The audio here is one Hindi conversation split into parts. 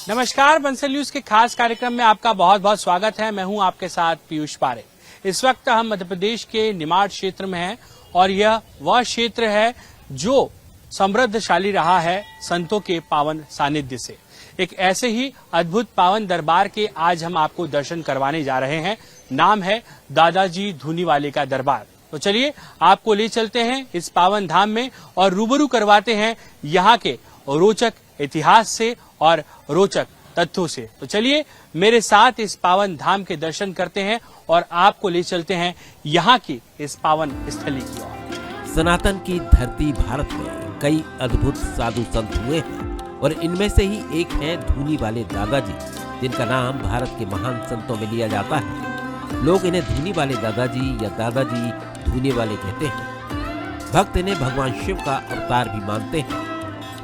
नमस्कार, बंसल न्यूज के खास कार्यक्रम में आपका बहुत बहुत स्वागत है। मैं हूं आपके साथ पीयूष पारे। इस वक्त हम मध्य प्रदेश के निमाड़ क्षेत्र में हैं और यह वह क्षेत्र है जो समृद्धशाली रहा है संतों के पावन सानिध्य से। एक ऐसे ही अद्भुत पावन दरबार के आज हम आपको दर्शन करवाने जा रहे हैं। नाम है दादाजी धूनीवाले का दरबार। तो चलिए आपको ले चलते हैं इस पावन धाम में और रूबरू करवाते हैं यहाँ के रोचक इतिहास से और रोचक तथ्यों से। तो चलिए मेरे साथ इस पावन धाम के दर्शन करते हैं और आपको ले चलते हैं यहाँ की इस पावन स्थली की ओर। सनातन की धरती भारत में कई अद्भुत साधु संत हुए हैं और इनमें से ही एक है धूनीवाले दादाजी, जिनका नाम भारत के महान संतों में लिया जाता है। लोग इन्हें धूनीवाले दादाजी या दादाजी धूनीवाले कहते हैं। भक्त इन्हें भगवान शिव का अवतार भी मानते हैं।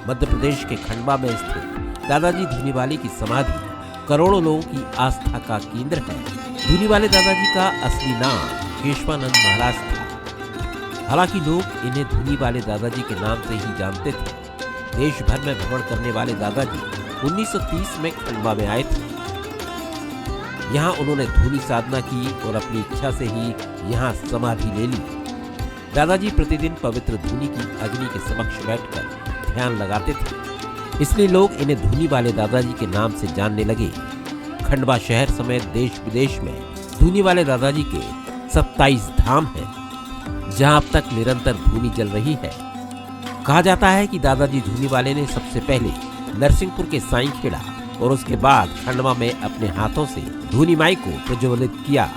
मध्य प्रदेश के खंडवा में स्थित दादाजी धूनीवाले की समाधि करोड़ों लोगों की आस्था का केंद्र है। धूनीवाले दादाजी का असली नाम केशवानंद महाराज था। हालांकि लोग इन्हें धूनीवाले दादाजी के नाम से ही जानते थे। देश भर में भ्रमण करने वाले दादाजी 1930 में खंडवा में आए थे। यहाँ उन्होंने धूनी साधना की और अपनी इच्छा से ही यहाँ समाधि ले ली। दादाजी प्रतिदिन पवित्र धूनी की अग्नि के समक्ष बैठकर ध्यान लगाते थे, इसलिए लोग इन्हें धूनीवाले दादाजी के नाम से जानने लगे। खंडवा शहर समेत देश विदेश में धूनीवाले दादाजी के 27 धाम हैं, जहां अब तक निरंतर धूनी जल रही है। कहा जाता है कि दादाजी धूनीवाले ने सबसे पहले नरसिंहपुर के साईंखेड़ा और उसके बाद खंडवा में अपने हाथों से धूनी माई को प्रज्वलित किया।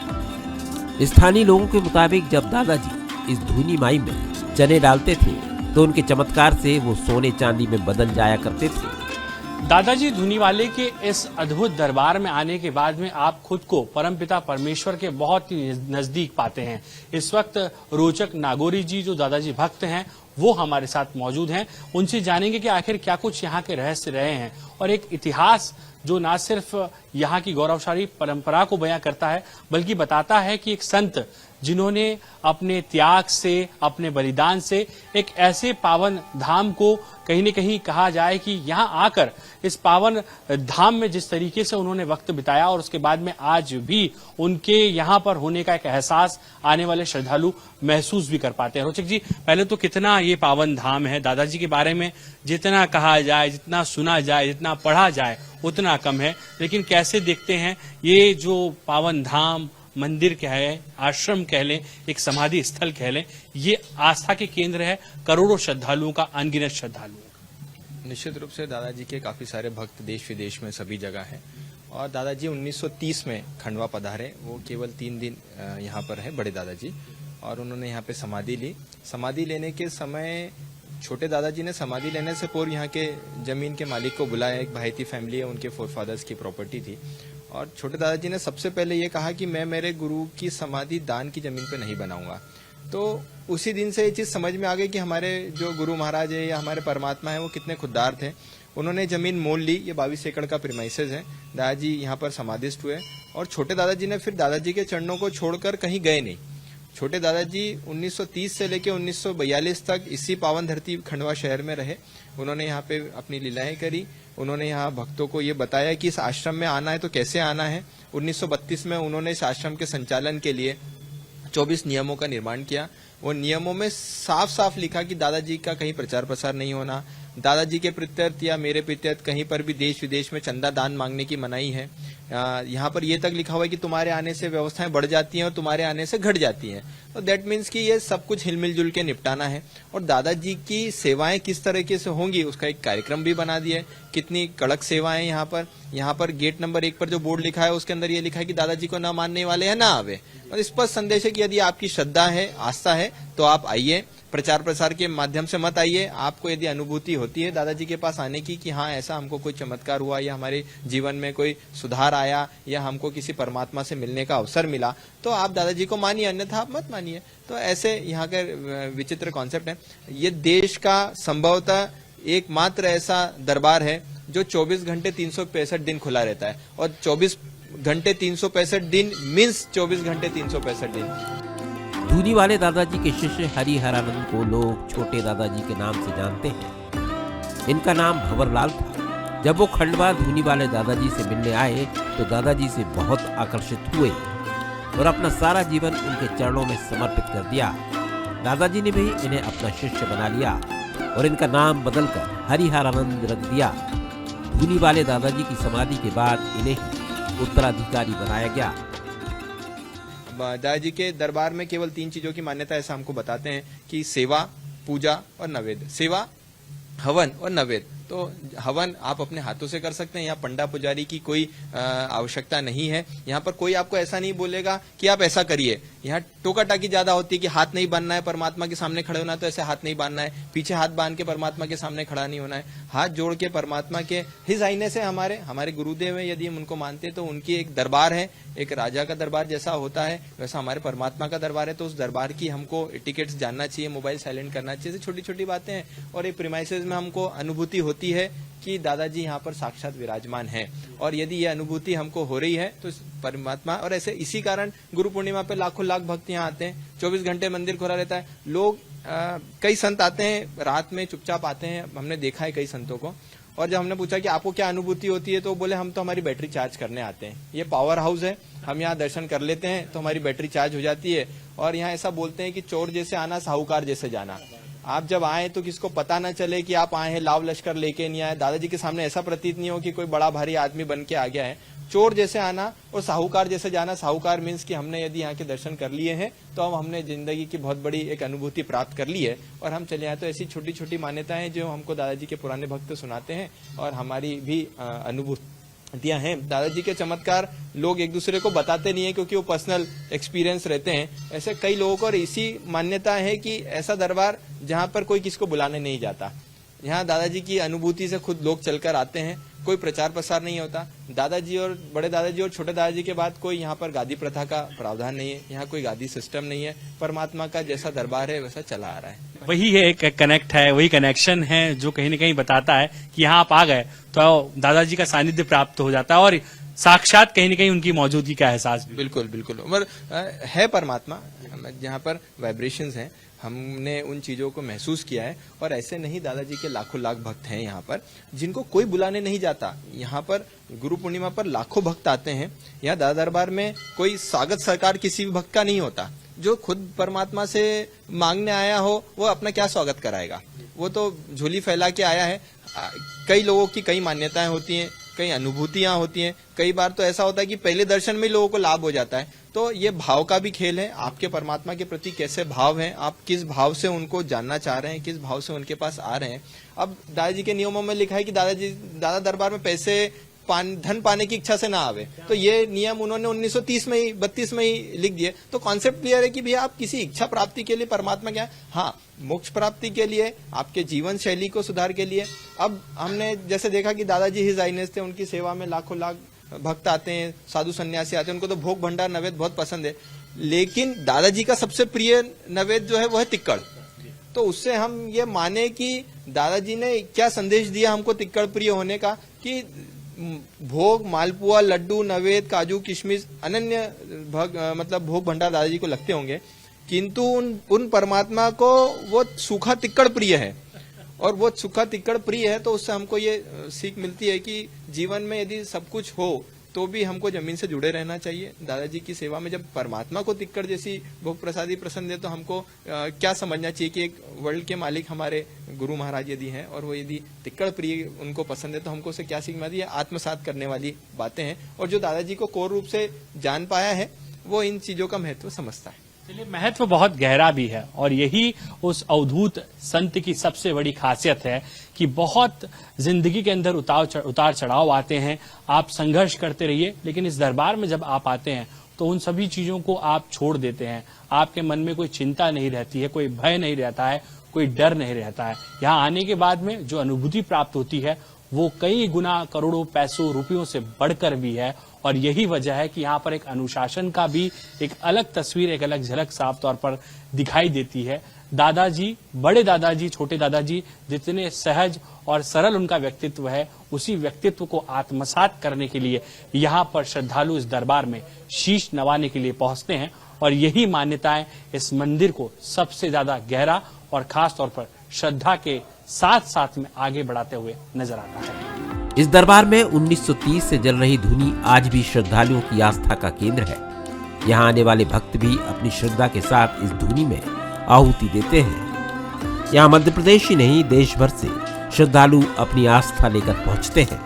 स्थानीय लोगों के मुताबिक जब दादाजी इस धूनी माई में चने डालते थे तो उनके चमत्कार से वो सोने चांदी में बदल जाया करते थे। दादाजी धूनीवाले के इस अद्भुत दरबार में आने के बाद में आप खुद को परमपिता परमेश्वर के बहुत ही नजदीक पाते हैं। इस वक्त रोचक नागौरी जी जो दादाजी भक्त हैं वो हमारे साथ मौजूद हैं। उनसे जानेंगे कि आखिर क्या कुछ यहाँ के रहस्य रहे हैं और एक इतिहास जो न सिर्फ यहाँ की गौरवशाली परंपरा को बयां करता है बल्कि बताता है कि एक संत जिन्होंने अपने त्याग से, अपने बलिदान से एक ऐसे पावन धाम को कहीं न कहीं कहा जाए कि यहाँ आकर इस पावन धाम में जिस तरीके से उन्होंने वक्त बिताया और उसके बाद में आज भी उनके यहाँ पर होने का एक एहसास आने वाले श्रद्धालु महसूस भी कर पाते हैं। रोचक जी, पहले तो कितना ये पावन धाम है, दादाजी के बारे में जितना कहा जाए, जितना सुना जाए, जितना पढ़ा जाए उतना कम है, लेकिन कैसे देखते हैं ये जो पावन धाम, मंदिर कह लें, आश्रम कह लें, एक समाधि स्थल कह लें, ये आस्था के केंद्र है करोड़ों श्रद्धालुओं का, अनगिनत श्रद्धालुओं का। निश्चित रूप से दादाजी के काफी सारे भक्त देश विदेश में सभी जगह हैं और दादाजी 1930 में खंडवा पधारे। वो केवल 3 दिन यहाँ पर है बड़े दादाजी, और उन्होंने यहाँ पे समाधि ली। समाधि लेने के समय छोटे दादाजी ने समाधि लेने से पूर्व यहाँ के जमीन के मालिक को बुलाया। एक भाईती फैमिली है, उनके फोरफादर्स की प्रॉपर्टी थी, और छोटे दादाजी ने सबसे पहले ये कहा कि मैं मेरे गुरु की समाधि दान की जमीन पे नहीं बनाऊंगा। तो उसी दिन से ये चीज समझ में आ गई कि हमारे जो गुरु महाराज है या हमारे परमात्मा है वो कितने खुददार थे। उन्होंने जमीन मोल ली। ये 22 एकड़ का प्रीमाइसेस है। दादाजी यहाँ पर समाधिस्थ हुए और छोटे दादाजी ने फिर दादाजी के चरणों को छोड़कर कहीं गए नहीं। छोटे दादाजी 1930 से लेकर 1942 तक इसी पावन धरती खंडवा शहर में रहे। उन्होंने यहाँ पे अपनी लीलाएं करी। उन्होंने यहाँ भक्तों को ये बताया कि इस आश्रम में आना है तो कैसे आना है। 1932 में उन्होंने इस आश्रम के संचालन के लिए 24 नियमों का निर्माण किया। वो नियमों में साफ साफ लिखा कि दादाजी का कहीं प्रचार प्रसार नहीं होना, दादाजी के प्रत्यर्थ या मेरे प्रत्यर्थ कहीं पर भी देश विदेश में चंदा दान मांगने की मनाही है। यहाँ पर ये तक लिखा हुआ है कि तुम्हारे आने से व्यवस्थाएं बढ़ जाती हैं और तुम्हारे आने से घट जाती हैं। तो दैट मीन्स कि ये सब कुछ हिलमिल जुल के निपटाना है। और दादाजी की सेवाएं किस तरीके से होंगी उसका एक कार्यक्रम भी बना दिया है। कितनी कड़क सेवाएं यहाँ पर गेट नंबर 1 पर जो बोर्ड लिखा है उसके अंदर ये लिखा है कि दादाजी को ना मानने वाले हैं ना आवे। और स्पष्ट संदेश है कि यदि आपकी श्रद्धा है, आस्था है तो आप आइए। प्रचार प्रसार के माध्यम से मत आइए। आपको यदि अनुभूति होती है दादाजी के पास आने की कि हाँ ऐसा हमको कोई चमत्कार हुआ या हमारे जीवन में कोई सुधार आया या हमको किसी परमात्मा से मिलने का अवसर मिला, तो आप दादाजी को मानिए, अन्यथा आप मत मानिए। तो ऐसे यहाँ का विचित्र कॉन्सेप्ट है। ये देश का संभवतः एकमात्र ऐसा दरबार है जो 24 घंटे 365 दिन खुला रहता है। और 24 घंटे 365 दिन मीन्स 24 घंटे 365 दिन। धूनीवाले दादाजी के शिष्य हरिहरानंद को लोग छोटे दादाजी के नाम से जानते हैं। इनका नाम भंवरलाल था। जब वो खंडवा धूनी वाले दादाजी से मिलने आए तो दादाजी से बहुत आकर्षित हुए और अपना सारा जीवन उनके चरणों में समर्पित कर दिया। दादाजी ने भी इन्हें अपना शिष्य बना लिया और इनका नाम बदलकर हरिहरानंद रख दिया। धूनी वाले दादाजी की समाधि के बाद इन्हें उत्तराधिकारी बनाया गया। दादाजी के दरबार में केवल 3 चीजों की मान्यता ऐसा हमको बताते हैं कि सेवा, पूजा और नैवेद्य। सेवा, हवन और नैवेद्य। तो हवन आप अपने हाथों से कर सकते हैं, यहाँ पंडा पुजारी की कोई आवश्यकता नहीं है। यहाँ पर कोई आपको ऐसा नहीं बोलेगा कि आप ऐसा करिए। यहाँ टोका टाकी ज्यादा होती है कि हाथ नहीं बांधना है, परमात्मा के सामने खड़े होना है तो ऐसे हाथ नहीं बांधना है, पीछे हाथ बांध के परमात्मा के सामने खड़ा नहीं होना है। हाथ जोड़ के परमात्मा के हिज आईने से हमारे गुरुदेव है, यदि हम उनको मानते तो उनकी एक दरबार है, एक राजा का दरबार जैसा होता है वैसा हमारे परमात्मा का दरबार है। तो उस दरबार की हमको टिकट्स जानना चाहिए, मोबाइल साइलेंट करना चाहिए, छोटी छोटी बातें हैं। और ये प्रीमाइसेस में हमको अनुभूति होती है कि दादाजी यहाँ पर साक्षात विराजमान है। और यदि ये अनुभूति हमको हो रही है तो परमात्मा, और ऐसे इसी कारण गुरु पूर्णिमा पे लाखों लाख भक्त यहाँ आते हैं। 24 घंटे मंदिर खुला रहता है। लोग कई संत आते हैं रात में, चुपचाप आते हैं, हमने देखा है कई संतों को। और जब हमने पूछा कि आपको क्या अनुभूति होती है तो बोले हम तो हमारी बैटरी चार्ज करने आते हैं, ये पावर हाउस है, हम यहाँ दर्शन कर लेते हैं तो हमारी बैटरी चार्ज हो जाती है। और यहाँ ऐसा बोलते हैं कि चोर जैसे आना, साहूकार जैसे जाना। आप जब आए तो किसको पता ना चले कि आप आए हैं, लाव लश्कर लेके नहीं आए। दादाजी के सामने ऐसा प्रतीत नहीं हो कि कोई बड़ा भारी आदमी बन के आ गया है। चोर जैसे आना और साहूकार जैसे जाना। साहूकार मीन्स कि हमने यदि यहाँ के दर्शन कर लिए हैं तो अब हमने जिंदगी की बहुत बड़ी एक अनुभूति प्राप्त कर ली है और हम चले आए। तो ऐसी छोटी छोटी मान्यताएं जो हमको दादाजी के पुराने भक्त सुनाते हैं और हमारी भी अनुभूतियां हैं। दादाजी के चमत्कार लोग एक दूसरे को बताते नहीं है क्योंकि वो पर्सनल एक्सपीरियंस रहते हैं। ऐसे कई लोगों को, और इसी मान्यता है कि ऐसा दरबार जहाँ पर कोई किसको बुलाने नहीं जाता। यहाँ दादाजी की अनुभूति से खुद लोग चलकर आते हैं, कोई प्रचार प्रसार नहीं होता। दादाजी और बड़े दादाजी और छोटे दादाजी के बाद कोई यहाँ पर गादी प्रथा का प्रावधान नहीं है, यहाँ कोई गादी सिस्टम नहीं है। परमात्मा का जैसा दरबार है वैसा चला आ रहा है। वही है, एक कनेक्ट है, वही कनेक्शन है जो कहीं न कहीं बताता है कि यहाँ आप आ गए तो दादाजी का सानिध्य प्राप्त हो जाता है और साक्षात कहीं न कहीं उनकी मौजूदगी का एहसास। बिल्कुल बिल्कुल। और है परमात्मा, जहाँ पर वाइब्रेशंस हैं, हमने उन चीजों को महसूस किया है। और ऐसे नहीं, दादाजी के लाखों लाख भक्त हैं यहाँ पर जिनको कोई बुलाने नहीं जाता। यहाँ पर गुरु पूर्णिमा पर लाखों भक्त आते हैं। यहाँ दादा दरबार में कोई स्वागत सरकार किसी भी भक्त का नहीं होता। जो खुद परमात्मा से मांगने आया हो वो अपना क्या स्वागत कराएगा, वो तो झोली फैला के आया है। कई लोगों की कई मान्यताएं होती हैं, कई अनुभूतियां होती हैं। कई बार तो ऐसा होता है कि पहले दर्शन में लोगों को लाभ हो जाता है। तो ये भाव का भी खेल है, आपके परमात्मा के प्रति कैसे भाव हैं, आप किस भाव से उनको जानना चाह रहे हैं, किस भाव से उनके पास आ रहे हैं। अब दादाजी के नियमों में लिखा है कि दादा दरबार में पैसे धन पाने की इच्छा से ना आवे, तो ये नियम उन्होंने 1932 में ही लिख दिए। तो कॉन्सेप्ट क्लियर है कि भैया आप किसी इच्छा प्राप्ति के लिए परमात्मा क्या है, हाँ मोक्ष प्राप्ति के लिए, आपके जीवन शैली को सुधार के लिए। अब हमने जैसे देखा कि दादाजी हिज आइनेस थे, उनकी सेवा में लाखों लाख भक्त आते हैं, साधु सन्यासी आते हैं, उनको तो भोग भंडार नैवेद्य बहुत पसंद है। लेकिन दादाजी का सबसे प्रिय नैवेद्य जो है वो है तिक्कड़। तो उससे हम ये माने कि दादाजी ने क्या संदेश दिया हमको तिक्कड़ प्रिय होने का, कि भोग, मालपुआ, लड्डू, नवेद, काजू, किशमिश, अनन्य मतलब भोग भंडार दादाजी को लगते होंगे, किंतु उन परमात्मा को वो सूखा तिक्कड़ प्रिय है। और वो सूखा तिक्कड़ प्रिय है तो उससे हमको ये सीख मिलती है कि जीवन में यदि सब कुछ हो तो भी हमको जमीन से जुड़े रहना चाहिए। दादाजी की सेवा में जब परमात्मा को तिक्कड़ जैसी भोग प्रसादी पसंद है तो हमको क्या समझना चाहिए कि एक वर्ल्ड के मालिक हमारे गुरु महाराज यदि हैं और वो यदि तिक्कड़ प्रिय उनको पसंद है तो हमको उसे क्या सीख मिलती है, आत्मसात करने वाली बातें हैं। और जो दादाजी को कोर रूप से जान पाया है वो इन चीजों का महत्व समझता है। चलिए, महत्व बहुत गहरा भी है और यही उस अवधूत संत की सबसे बड़ी खासियत है कि बहुत जिंदगी के अंदर उतार चढ़ाव आते हैं, आप संघर्ष करते रहिए, लेकिन इस दरबार में जब आप आते हैं तो उन सभी चीजों को आप छोड़ देते हैं। आपके मन में कोई चिंता नहीं रहती है, कोई भय नहीं रहता है, कोई डर नहीं रहता है। यहाँ आने के बाद में जो अनुभूति प्राप्त होती है वो कई गुना, करोड़ों पैसों, रुपयों से बढ़कर भी है। और यही वजह है कि यहाँ पर एक अनुशासन का भी एक अलग तस्वीर, एक अलग झलक साफ तौर पर दिखाई देती है। दादाजी, बड़े दादाजी, छोटे दादाजी, जितने सहज और सरल उनका व्यक्तित्व है, उसी व्यक्तित्व को आत्मसात करने के लिए यहाँ पर श्रद्धालु इस दरबार में शीश नवाने के लिए पहुंचते हैं। और यही मान्यताएं इस मंदिर को सबसे ज्यादा गहरा और खास तौर पर श्रद्धा के साथ साथ में आगे बढ़ाते हुए नजर आता है। इस दरबार में 1930 से जल रही धुनी आज भी श्रद्धालुओं की आस्था का केंद्र है। यहाँ आने वाले भक्त भी अपनी श्रद्धा के साथ इस धुनी में आहुति देते हैं। यहाँ मध्य प्रदेश ही नहीं, देश भर से श्रद्धालु अपनी आस्था लेकर पहुंचते हैं।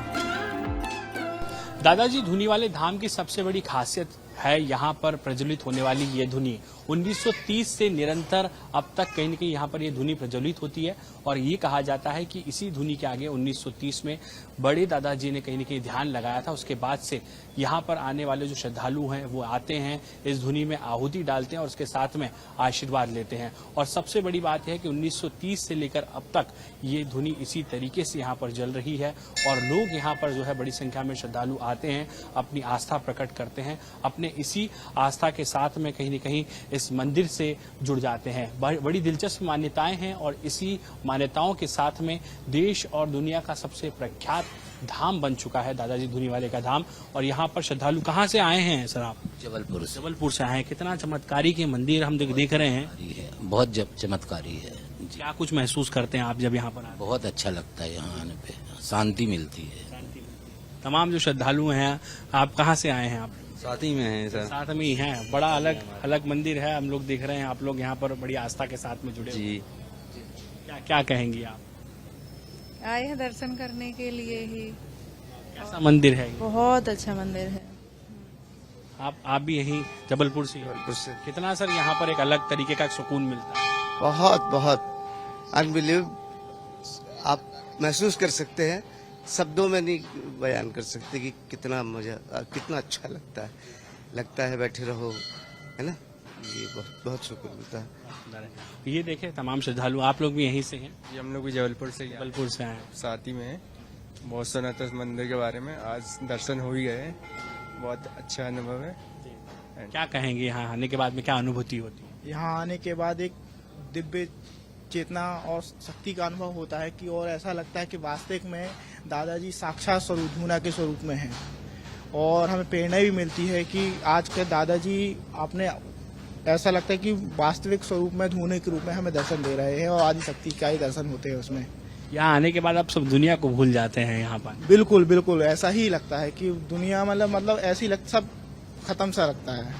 दादाजी धुनी वाले धाम की सबसे बड़ी खासियत है यहाँ पर प्रज्वलित होने वाली ये धुनी। 1930 से निरंतर अब तक कहीं न कहीं यहाँ पर ये धुनी प्रज्वलित होती है और ये कहा जाता है कि इसी धुनी के आगे 1930 में बड़े दादाजी ने कहीं न कहीं ध्यान लगाया था। उसके बाद से यहाँ पर आने वाले जो श्रद्धालु हैं वो आते हैं, इस धुनी में आहुति डालते हैं और उसके साथ में आशीर्वाद लेते हैं। और सबसे बड़ी बात है कि 1930 से लेकर अब तक ये धुनी इसी तरीके से यहाँ पर जल रही है और लोग यहाँ पर जो है बड़ी संख्या में श्रद्धालु आते हैं, अपनी आस्था प्रकट करते हैं, अपने इसी आस्था के साथ में कहीं न कहीं इस मंदिर से जुड़ जाते हैं। बड़ी दिलचस्प मान्यताएं हैं और इसी मान्यताओं के साथ में देश और दुनिया का सबसे प्रख्यात धाम बन चुका है दादाजी धुनी वाले का धाम। और यहाँ पर श्रद्धालु कहाँ से आए हैं सर आप? जबलपुर से आए हैं। कितना चमत्कारी के मंदिर हम देख रहे हैं। बहुत चमत्कारी है। क्या कुछ महसूस करते हैं आप जब यहाँ पर आते हैं? बहुत अच्छा लगता है, यहाँ आने पे शांति मिलती है। तमाम जो श्रद्धालु हैं, आप कहाँ से आए हैं? आप साथ ही में है सर। साथ में ही हैं। बड़ा अलग अलग मंदिर है, हम लोग देख रहे हैं। आप लोग यहाँ पर बड़ी आस्था के साथ में जुड़े जी। क्या क्या कहेंगी आप? आए हैं दर्शन करने के लिए ही। कैसा मंदिर है ये? बहुत अच्छा मंदिर है। आप भी यहीं जबलपुर से? जबलपुर से। कितना सर यहाँ पर एक अलग तरीके का सुकून मिलता है? बहुत अनबिलीव, आप महसूस कर सकते हैं, शब्दों में नहीं बयान कर सकते कि कितना मजा, कितना अच्छा लगता है बैठे रहो, है ना। ये बहुत सुकून मिलता है। ये देखे तमाम श्रद्धालु, आप लोग भी यहीं से हैं? जी, हम लोग भी जबलपुर से जबलपुर से आए। साथ ही में बहुत सुना था इस मंदिर के बारे में, आज दर्शन हो ही गए। बहुत अच्छा अनुभव है। क्या कहेंगे यहाँ आने के बाद में क्या अनुभूति होती है? यहाँ आने के बाद एक दिव्य चेतना और शक्ति का अनुभव होता है कि और ऐसा लगता है कि वास्तविक में दादाजी साक्षात स्वरूप धूना के स्वरूप में हैं। और हमें प्रेरणा भी मिलती है कि आज के दादाजी अपने ऐसा लगता है कि वास्तविक स्वरूप में धूने के रूप में हमें दर्शन दे रहे हैं और आदि शक्ति का ही दर्शन होते हैं उसमें। यहाँ आने के बाद आप सब दुनिया को भूल जाते हैं यहाँ पर? बिल्कुल बिल्कुल ऐसा ही लगता है कि दुनिया मतलब ऐसी सब खत्म सा लगता है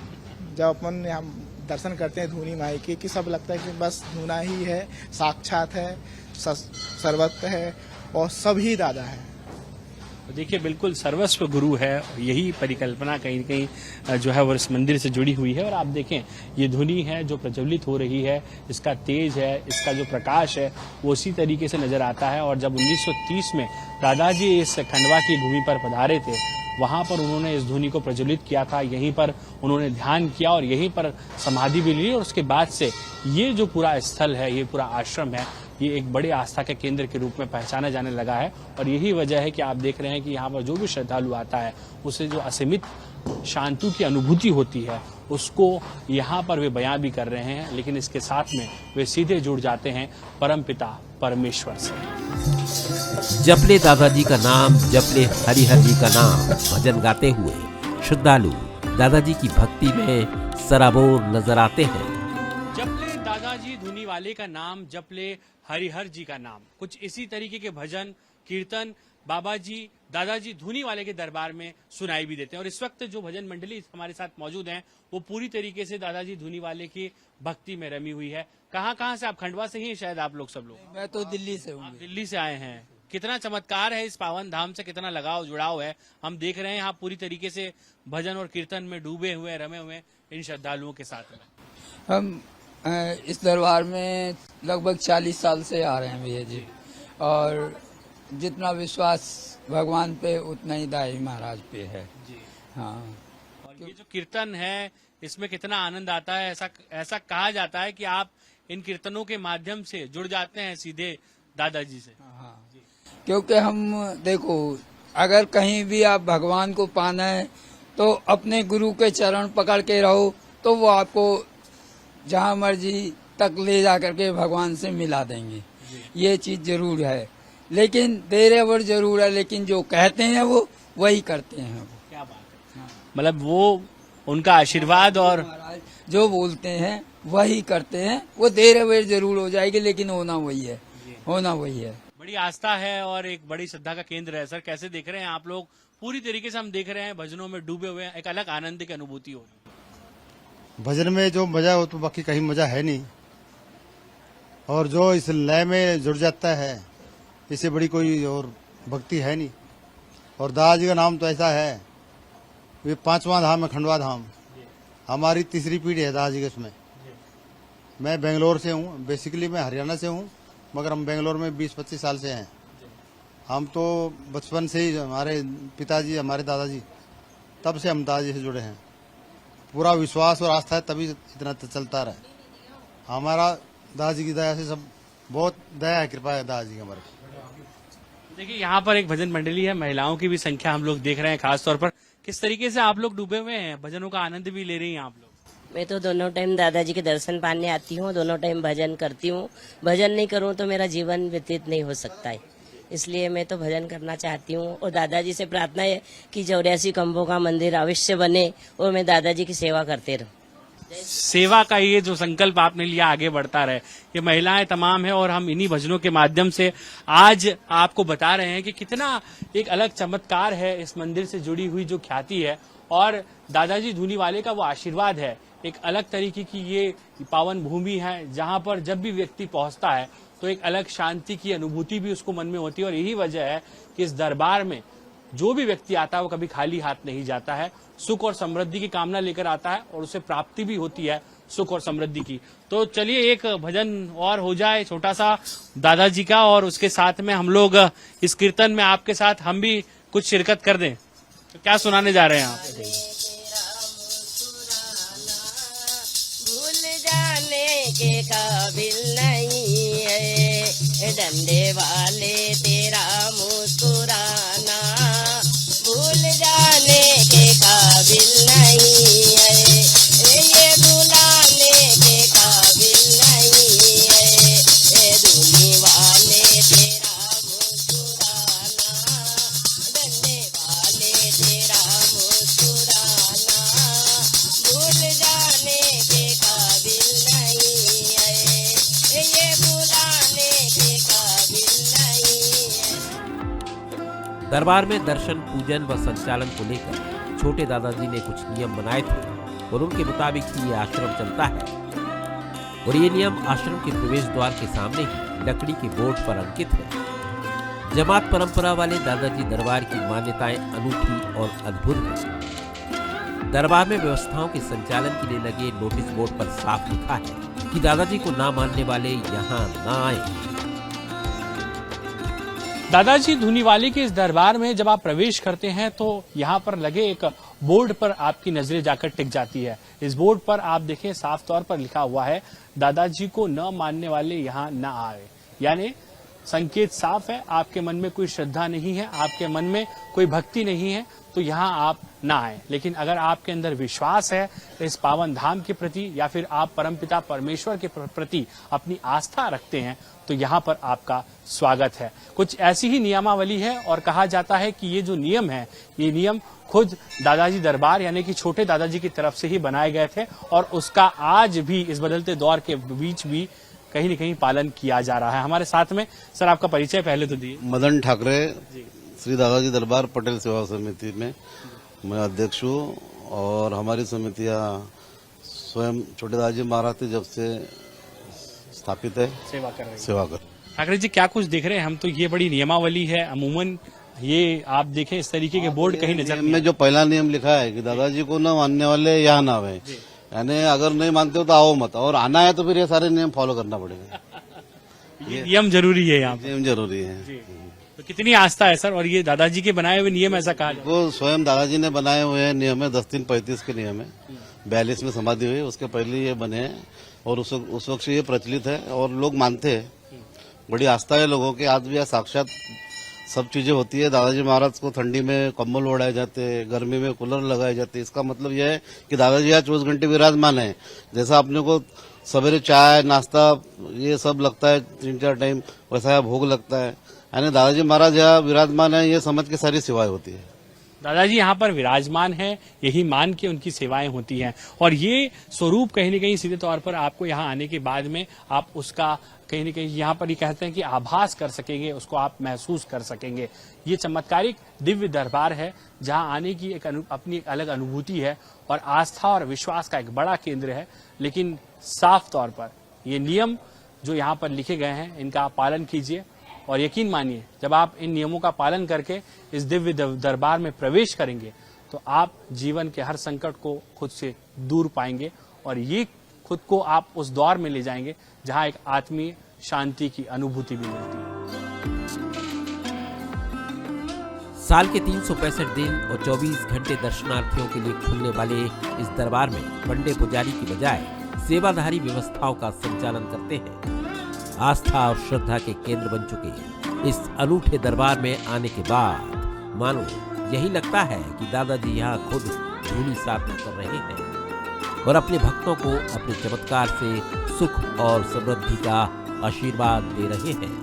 जब अपन यहाँ दर्शन करते हैं धूनी माई के, कि सब लगता है कि बस धूना ही है, साक्षात है, सर्वत्र है और सब ही दादा है। देखिए बिल्कुल सर्वस्व गुरु है, यही परिकल्पना कहीं न कहीं जो है वो इस मंदिर से जुड़ी हुई है। और आप देखें ये धुनी है जो प्रज्वलित हो रही है, इसका तेज है, इसका जो प्रकाश है वो उसी तरीके से नजर आता है। और जब 1930 में दादाजी इस खंडवा की भूमि पर पधारे थे, वहां पर उन्होंने इस धुनी को प्रज्वलित किया था, यहीं पर उन्होंने ध्यान किया और यहीं पर समाधि भी ली। और उसके बाद से ये जो पूरा स्थल है, ये पूरा आश्रम है, ये एक बड़े आस्था के केंद्र के रूप में पहचाना जाने लगा है। और यही वजह है कि आप देख रहे हैं कि यहाँ पर जो भी श्रद्धालु आता है उसे जो असीमित शांति की अनुभूति होती है उसको यहाँ पर वे बयां भी कर रहे हैं, लेकिन इसके साथ में वे सीधे जुड़ जाते हैं परमपिता परमेश्वर से। जपले दादाजी का नाम, जपले हरिहर जी का नाम भजन गाते हुए श्रद्धालु दादाजी की भक्ति में सराबोर नजर आते हैं। जपले दादाजी धुनी वाले का नाम, जपले हरिहर जी का नाम, कुछ इसी तरीके के भजन कीर्तन बाबा जी दादाजी धुनी वाले के दरबार में सुनाई भी देते हैं। और इस वक्त जो भजन मंडली हमारे साथ मौजूद हैं वो पूरी तरीके से दादाजी धुनी वाले की भक्ति में रमी हुई है। कहाँ से आप? खंडवा से ही शायद आप लोग सब लोग? मैं तो दिल्ली से हूँ। दिल्ली से आए हैं। कितना चमत्कार है इस पावन धाम से, कितना लगाव जुड़ाव है। हम देख रहे हैं यहाँ पूरी तरीके से भजन और कीर्तन में डूबे हुए रमे हुए इन श्रद्धालुओं के साथ में। हम इस दरबार में लगभग 40 साल से आ रहे हैं भैया जी, और जितना विश्वास भगवान पे उतना ही दाई महाराज पे है जी। हाँ। और ये जो कीर्तन है इसमें कितना आनंद आता है। ऐसा कहा जाता है कि आप इन कीर्तनों के माध्यम से जुड़ जाते हैं सीधे दादाजी से। हाँ, क्योंकि हम देखो, अगर कहीं भी आप भगवान को पाना है तो अपने गुरु के चरण पकड़ के रहो, तो वो आपको जहाँ मर्जी तक ले जा करके भगवान से मिला देंगे। ये चीज जरूर है, लेकिन देर जरूर है, लेकिन जो कहते हैं वो वही करते हैं। क्या बात है। मतलब वो उनका आशीर्वाद और जो बोलते हैं वही करते हैं। वो देर जरूर हो जाएगी, लेकिन होना वही है, होना वही है। बड़ी आस्था है और एक बड़ी श्रद्धा का केंद्र है। सर कैसे देख रहे हैं आप लोग? पूरी तरीके से हम देख रहे हैं भजनों में डूबे हुए हैं, एक अलग आनंद की अनुभूति हो रही है। भजन में जो मजा हो तो बाकी कहीं मजा है नहीं, और जो इस लय में जुड़ जाता है इससे बड़ी कोई और भक्ति है नहीं। और दादाजी का नाम तो ऐसा है, ये 5वां धाम है खंडवा धाम, हमारी तीसरी पीढ़ी है दादाजी के उसमें। मैं बेंगलोर से हूँ, बेसिकली मैं हरियाणा से हूँ, मगर हम बेंगलोर में 20-25 साल से हैं। हम तो बचपन से ही, हमारे पिताजी हमारे दादाजी, तब से हम दादाजी से जुड़े हैं। पूरा विश्वास और आस्था है, तभी इतना चलता रहा। हमारा दादाजी की दया से सब, बहुत दया है, कृपा है दादाजी की हमारे। देखिए यहाँ पर एक भजन मंडली है, महिलाओं की भी संख्या हम लोग देख रहे हैं। खास तौर पर किस तरीके से आप लोग डूबे हुए हैं, भजनों का आनंद भी ले रही हैं आप लोग? मैं तो दोनों टाइम दादाजी के दर्शन पाने आती हूँ, दोनों टाइम भजन करती हूँ। भजन नहीं करूँ तो मेरा जीवन व्यतीत नहीं हो सकता है, इसलिए मैं तो भजन करना चाहती हूँ। और दादाजी से प्रार्थना है कि 84 खंभों का मंदिर अवश्य बने और मैं दादाजी की सेवा करते रहूँ। सेवा का ये जो संकल्प आपने लिया आगे बढ़ता रहे। ये महिलाएं तमाम है और हम इन्हीं भजनों के माध्यम से आज आपको बता रहे हैं कि कितना एक अलग चमत्कार है इस मंदिर से जुड़ी हुई जो ख्याति है, और दादाजी धूनीवाले का वो आशीर्वाद है। एक अलग तरीके की ये पावन भूमि है जहां पर जब भी व्यक्ति पहुंचता है तो एक अलग शांति की अनुभूति भी उसको मन में होती है। और यही वजह है कि इस दरबार में जो भी व्यक्ति आता है वो कभी खाली हाथ नहीं जाता है, सुख और समृद्धि की कामना लेकर आता है और उसे प्राप्ति भी होती है सुख और समृद्धि की। तो चलिए एक भजन और हो जाए छोटा सा दादाजी का, और उसके साथ में हम लोग इस कीर्तन में आपके साथ हम भी कुछ शिरकत कर दें। तो क्या सुनाने जा रहे हैं आप? भूल जाने के काबिल नहीं है डंडे वाले तेरा मुस्कुराना, भूल जाने के काबिल नहीं है, ये भुलाने के काबिल नहीं है धूनी वाले तेरा मुस्कुराना, डंडे वाले तेरा मुस्कुराना, भूल जाने के काबिल नहीं है, ये भुलाने के काबिल नहीं है। दरबार में दर्शन, पूजन व संचालन को लेकर छोटे दादाजी ने कुछ नियम बनाए थे और उनके मुताबिक ही ये आश्रम चलता है। और ये नियम आश्रम के प्रवेश द्वार के सामने ही लकड़ी के बोर्ड पर अंकित है। जमात परंपरा वाले दादाजी दरबार की मान्यताएं अनूठी और अद्भुत है। दरबार में व्यवस्थाओं के संचालन के लिए लगे नोटिस बोर्ड पर साफ लिखा है कि दादाजी को ना मानने वाले यहाँ ना आए। दादाजी धूनीवाले के इस दरबार में जब आप प्रवेश करते हैं तो यहाँ पर लगे एक बोर्ड पर आपकी नजरें जाकर टिक जाती है। इस बोर्ड पर आप देखें साफ तौर पर लिखा हुआ है, दादाजी को न मानने वाले यहाँ न आए। यानी संकेत साफ है, आपके मन में कोई श्रद्धा नहीं है, आपके मन में कोई भक्ति नहीं है तो यहाँ आप ना आए। लेकिन अगर आपके अंदर विश्वास है इस पावन धाम के प्रति, या फिर आप परमपिता परमेश्वर के प्रति अपनी आस्था रखते हैं, तो यहाँ पर आपका स्वागत है। कुछ ऐसी ही नियमावली है और कहा जाता है कि ये जो नियम है, ये नियम खुद दादाजी दरबार यानी कि छोटे दादाजी की तरफ से ही बनाए गए थे और उसका आज भी इस बदलते दौर के बीच भी कहीं न कहीं पालन किया जा रहा है। हमारे साथ में सर आपका परिचय पहले तो दिए। मदन ठाकरे, श्री दादाजी दरबार पटेल सेवा समिति में मैं अध्यक्ष हूँ और हमारी समितियाँ स्वयं छोटे दादाजी महाराज जब से स्थापित है, सेवा कर। ठाकरे जी क्या कुछ देख रहे हैं हम, तो ये बड़ी नियमावली है, अमूमन ये आप देखें इस तरीके के बोर्ड कहीं नजर में जो पहला नियम लिखा है कि दादाजी को न मानने वाले यहाँ ना आवे, यानी अगर नहीं मानते हो तो आओ मत, और आना है तो फिर ये सारे नियम फॉलो करना पड़ेगा। ये नियम जरूरी है, यहाँ नियम जरूरी है। तो कितनी आस्था है सर, और ये दादाजी के बनाए हुए नियम ऐसा कहा वो स्वयं दादाजी ने बनाए हुए हैं नियम है, 10-3-35 के नियम है, 42 में समाधि हुई, उसके पहले ये बने हैं और उस वक्त से ये प्रचलित है और लोग मानते हैं, बड़ी आस्था है लोगों की। आज भी साक्षात सब चीजें होती है। दादाजी महाराज को ठंडी में कंबल ओढ़ाए जाते हैं, गर्मी में कूलर लगाए जाते हैं। इसका मतलब यह है कि दादाजी यहाँ 24 घंटे विराजमान है। जैसा अपने को सवेरे चाय नाश्ता ये सब लगता है 3-4 टाइम, वैसा यहाँ भोग लगता है, यानी दादाजी महाराज यहाँ विराजमान है, ये समझ के सारी सेवाएं होती है। दादाजी यहाँ पर विराजमान है, यही मान के उनकी सेवाएं होती हैं और ये स्वरूप कहीं न कहीं सीधे तौर पर आपको यहाँ आने के बाद में आप उसका कहीं न कहीं यहाँ पर ये कहते हैं कि आभास कर सकेंगे, उसको आप महसूस कर सकेंगे। ये चमत्कारिक दिव्य दरबार है जहाँ आने की अपनी एक अलग अनुभूति है और आस्था और विश्वास का एक बड़ा केंद्र है। लेकिन साफ तौर पर ये नियम जो यहाँ पर लिखे गए हैं इनका आप पालन कीजिए और यकीन मानिए जब आप इन नियमों का पालन करके इस दिव्य दरबार में प्रवेश करेंगे तो आप जीवन के हर संकट को खुद से दूर पाएंगे और ये खुद को आप उस दौर में ले जाएंगे जहां एक आत्मीय शांति की अनुभूति भी मिलती है। साल के 365 दिन और 24 घंटे दर्शनार्थियों के लिए खुलने वाले इस दरबार में पंडे पुजारी की बजाय सेवाधारी व्यवस्थाओं का संचालन करते हैं। आस्था और श्रद्धा के केंद्र बन चुके इस अनूठे दरबार में आने के बाद मानो यही लगता है कि दादाजी यहाँ खुद धूनी साधना कर रहे हैं और अपने भक्तों को अपने चमत्कार से सुख और समृद्धि का आशीर्वाद दे रहे हैं।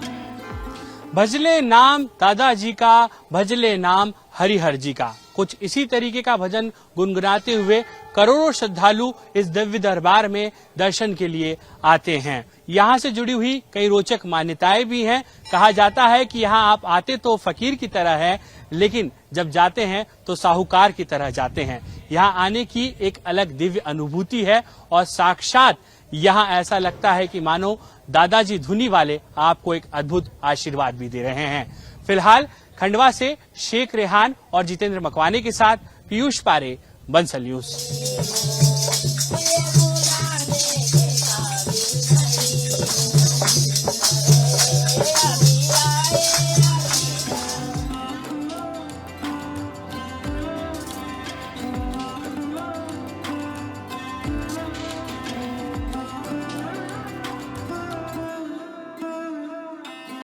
भजले नाम दादाजी का, भजले नाम हरिहर जी का, कुछ इसी तरीके का भजन गुनगुनाते हुए करोड़ों श्रद्धालु इस दिव्य दरबार में दर्शन के लिए आते हैं। यहाँ से जुड़ी हुई कई रोचक मान्यताएं भी हैं। कहा जाता है कि यहाँ आप आते तो फकीर की तरह है, लेकिन जब जाते हैं तो साहूकार की तरह जाते हैं। यहाँ आने की एक अलग दिव्य अनुभूति है और साक्षात यहाँ ऐसा लगता है कि मानो दादाजी धुनी वाले आपको एक अद्भुत आशीर्वाद भी दे रहे हैं। फिलहाल खंडवा से शेख रेहान और जितेंद्र मकवाने के साथ पीयूष पारे, बंसल न्यूज।